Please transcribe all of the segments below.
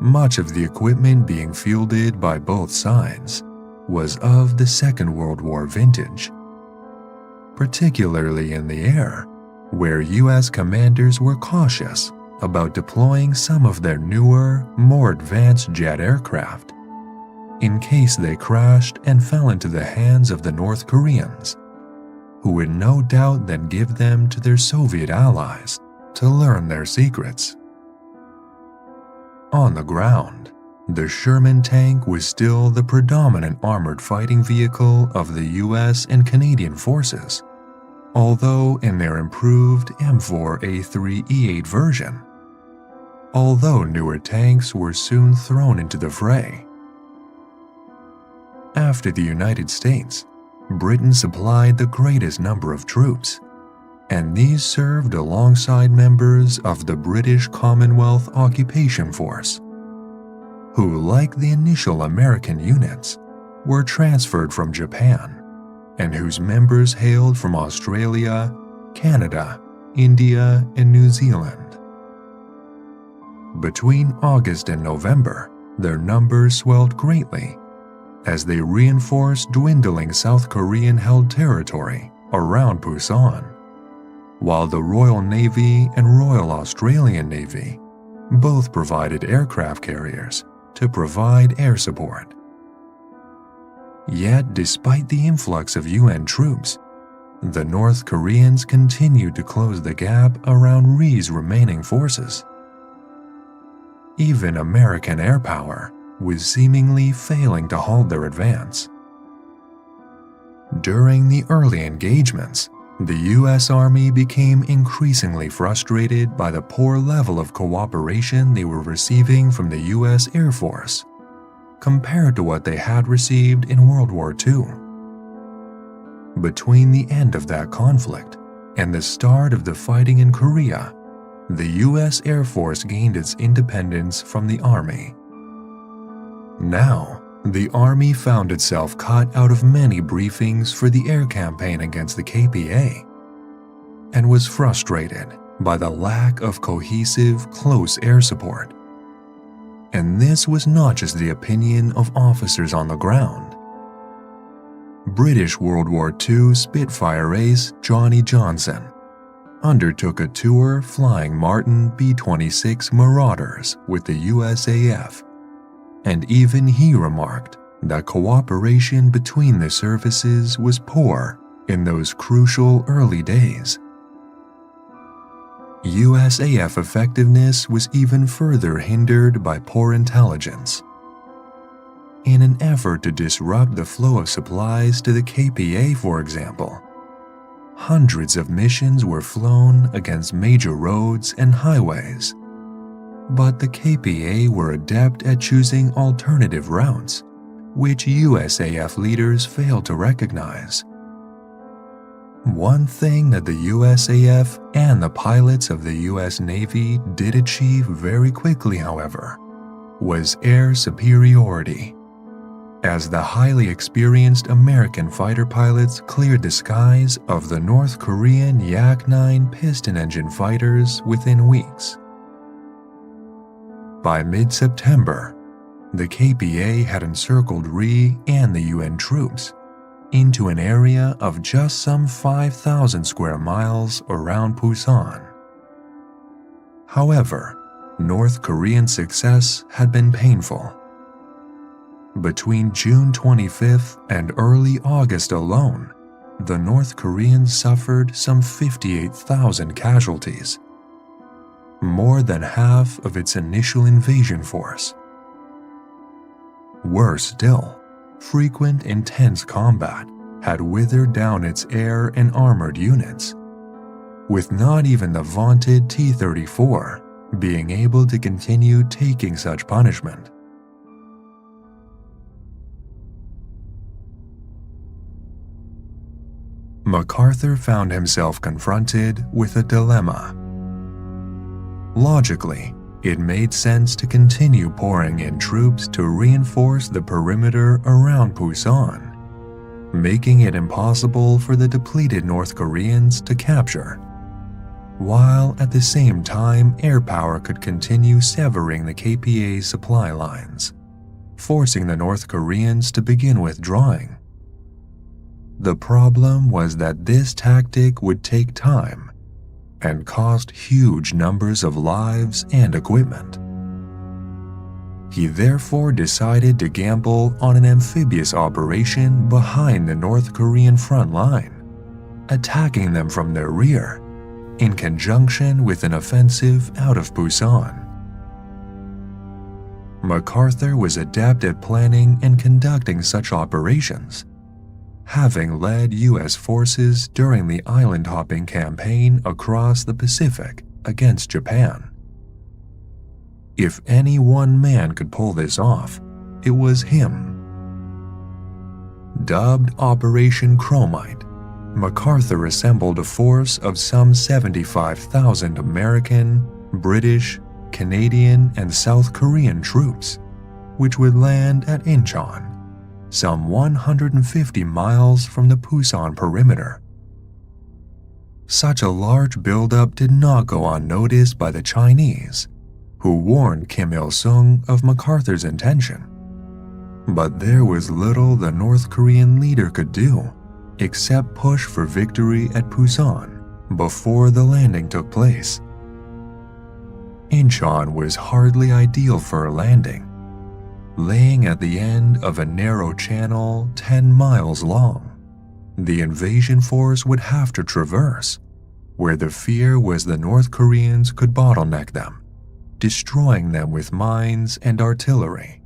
much of the equipment being fielded by both sides was of the Second World War vintage, particularly in the air, where U.S. commanders were cautious about deploying some of their newer, more advanced jet aircraft in case they crashed and fell into the hands of the North Koreans, who would no doubt then give them to their Soviet allies to learn their secrets. On the ground, the Sherman tank was still the predominant armored fighting vehicle of the US and Canadian forces, although in their improved M4A3E8 version, although newer tanks were soon thrown into the fray. After the United States, Britain supplied the greatest number of troops, and these served alongside members of the British Commonwealth Occupation Force, who, like the initial American units, were transferred from Japan, and whose members hailed from Australia, Canada, India, and New Zealand. Between August and November, their numbers swelled greatly as they reinforced dwindling South Korean-held territory around Busan, while the Royal Navy and Royal Australian Navy both provided aircraft carriers to provide air support. Yet, despite the influx of UN troops, the North Koreans continued to close the gap around Ri's remaining forces. Even American air power was seemingly failing to halt their advance. During the early engagements, the U.S. Army became increasingly frustrated by the poor level of cooperation they were receiving from the U.S. Air Force, compared to what they had received in World War II. Between the end of that conflict and the start of the fighting in Korea, the U.S. Air Force gained its independence from the Army. Now, the Army found itself cut out of many briefings for the air campaign against the KPA, and was frustrated by the lack of cohesive, close air support. And this was not just the opinion of officers on the ground. British World War II Spitfire ace Johnny Johnson undertook a tour flying Martin B-26 Marauders with the USAF, and even he remarked that cooperation between the services was poor in those crucial early days. USAF effectiveness was even further hindered by poor intelligence. In an effort to disrupt the flow of supplies to the KPA, for example, hundreds of missions were flown against major roads and highways. But the KPA were adept at choosing alternative routes, which USAF leaders failed to recognize. One thing that the USAF and the pilots of the US Navy did achieve very quickly, however, was air superiority, as the highly experienced American fighter pilots cleared the skies of the North Korean Yak-9 piston-engine fighters within weeks. By mid-September, the KPA had encircled Ri and the UN troops into an area of just some 5,000 square miles around Busan. However, North Korean success had been painful. Between June 25th and early August alone, the North Koreans suffered some 58,000 casualties, more than half of its initial invasion force. Worse still, frequent intense combat had withered down its air and armored units, with not even the vaunted T-34 being able to continue taking such punishment. MacArthur found himself confronted with a dilemma. Logically, it made sense to continue pouring in troops to reinforce the perimeter around Busan, making it impossible for the depleted North Koreans to capture. while at the same time air power could continue severing the KPA's supply lines, forcing the North Koreans to begin withdrawing. The problem was that this tactic would take time and cost huge numbers of lives and equipment. He therefore decided to gamble on an amphibious operation behind the North Korean front line, attacking them from their rear, in conjunction with an offensive out of Busan. MacArthur was adept at planning and conducting such operations, having led U.S. forces during the island-hopping campaign across the Pacific against Japan. If any one man could pull this off, it was him. Dubbed Operation Chromite, MacArthur assembled a force of some 75,000 American, British, Canadian, and South Korean troops, which would land at Incheon, some 150 miles from the Pusan perimeter. Such a large buildup did not go unnoticed by the Chinese, who warned Kim Il-sung of MacArthur's intention. But there was little the North Korean leader could do except push for victory at Pusan before the landing took place. Incheon was hardly ideal for a landing, laying at the end of a narrow channel 10 miles long. The invasion force would have to traverse, where the fear was the North Koreans could bottleneck them, destroying them with mines and artillery.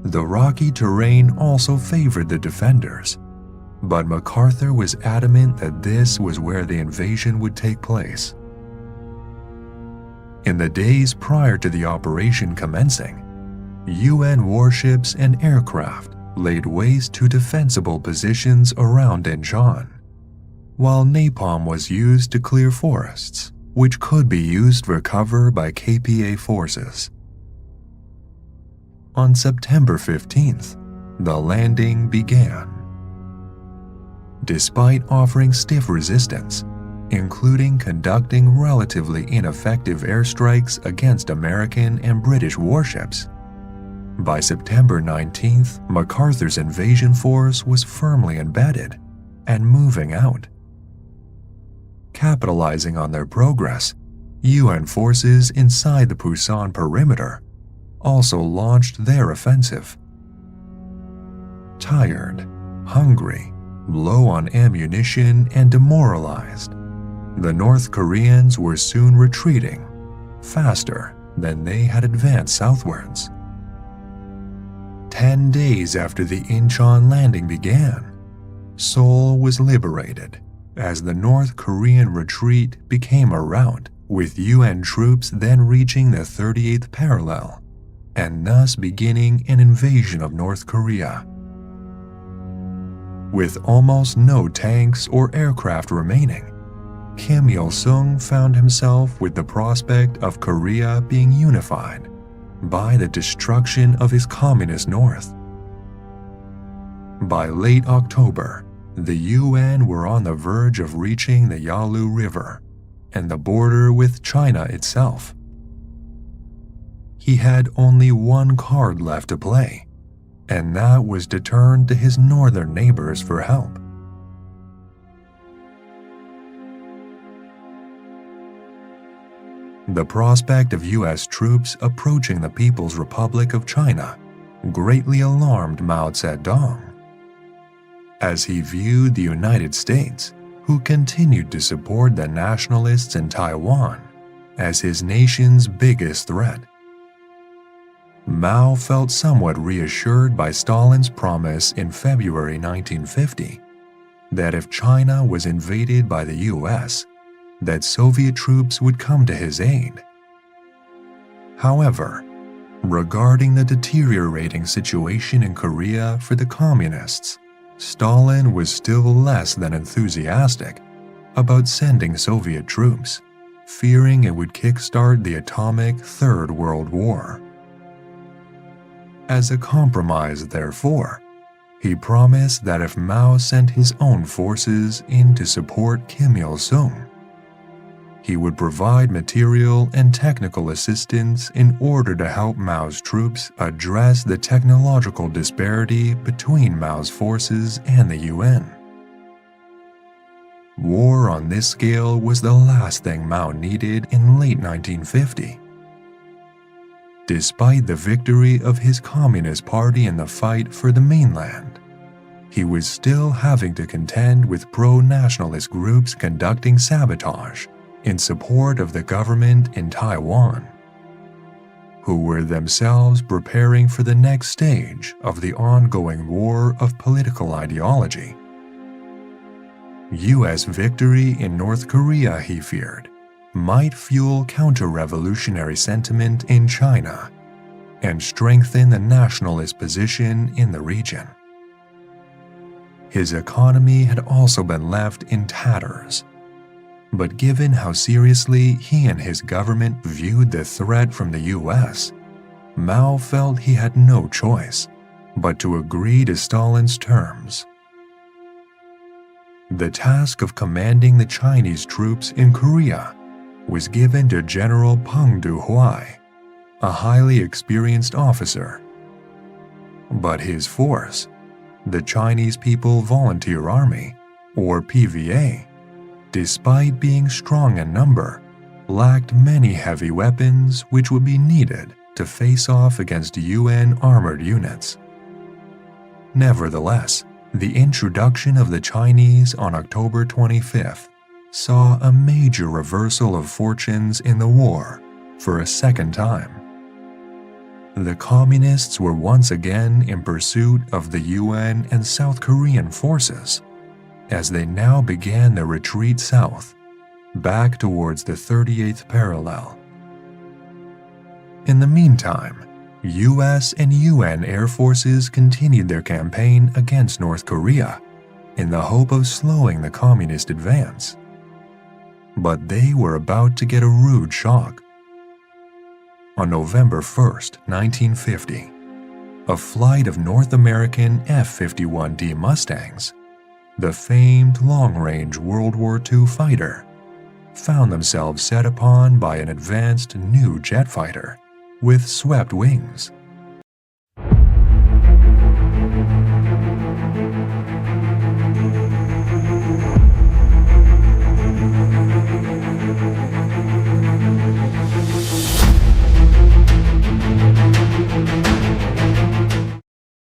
The rocky terrain also favored the defenders, but MacArthur was adamant that this was where the invasion would take place. In the days prior to the operation commencing, UN warships and aircraft laid waste to defensible positions around Incheon, while napalm was used to clear forests, which could be used for cover by KPA forces. On September 15th, the landing began. Despite offering stiff resistance, including conducting relatively ineffective airstrikes against American and British warships, by September 19th, MacArthur's invasion force was firmly embedded and moving out. Capitalizing on their progress, UN forces inside the Pusan perimeter also launched their offensive. Tired, hungry, low on ammunition, and demoralized, the North Koreans were soon retreating, faster than they had advanced southwards. 10 days after the Incheon landing began, Seoul was liberated as the North Korean retreat became a rout, with UN troops then reaching the 38th parallel and thus beginning an invasion of North Korea. With almost no tanks or aircraft remaining, Kim Il-sung found himself with the prospect of Korea being unified by the destruction of his communist North. By late October, the UN were on the verge of reaching the Yalu River and the border with China itself. He had only one card left to play, and that was to turn to his northern neighbors for help. The prospect of U.S. troops approaching the People's Republic of China greatly alarmed Mao Zedong, as he viewed the United States, who continued to support the nationalists in Taiwan, as his nation's biggest threat. Mao felt somewhat reassured by Stalin's promise in February 1950 that if China was invaded by the U.S., that Soviet troops would come to his aid. However, regarding the deteriorating situation in Korea for the communists, Stalin was still less than enthusiastic about sending Soviet troops, fearing it would kickstart the atomic Third World War. As a compromise, therefore, he promised that if Mao sent his own forces in to support Kim Il-sung, He would provide material and technical assistance in order to help Mao's troops address the technological disparity between Mao's forces and the UN. War on this scale was the last thing Mao needed in late 1950. Despite the victory of his Communist Party in the fight for the mainland, he was still having to contend with pro-nationalist groups conducting sabotage in support of the government in Taiwan, who were themselves preparing for the next stage of the ongoing war of political ideology. U.S. victory in North Korea, he feared, might fuel counter-revolutionary sentiment in China and strengthen the nationalist position in the region. His economy had also been left in tatters, but given how seriously he and his government viewed the threat from the U.S., Mao felt he had no choice but to agree to Stalin's terms. The task of commanding the Chinese troops in Korea was given to General Peng Dehuai, a highly experienced officer. But his force, the Chinese People Volunteer Army, or PVA, despite being strong in number, lacked many heavy weapons which would be needed to face off against UN armored units. Nevertheless, the introduction of the Chinese on October 25th saw a major reversal of fortunes in the war for a second time. The Communists were once again in pursuit of the UN and South Korean forces, as they now began their retreat south, back towards the 38th parallel. In the meantime, U.S. and UN air forces continued their campaign against North Korea in the hope of slowing the communist advance. But they were about to get a rude shock. On November 1, 1950, a flight of North American F-51D Mustangs, the famed long-range World War II fighter, found themselves set upon by an advanced new jet fighter with swept wings.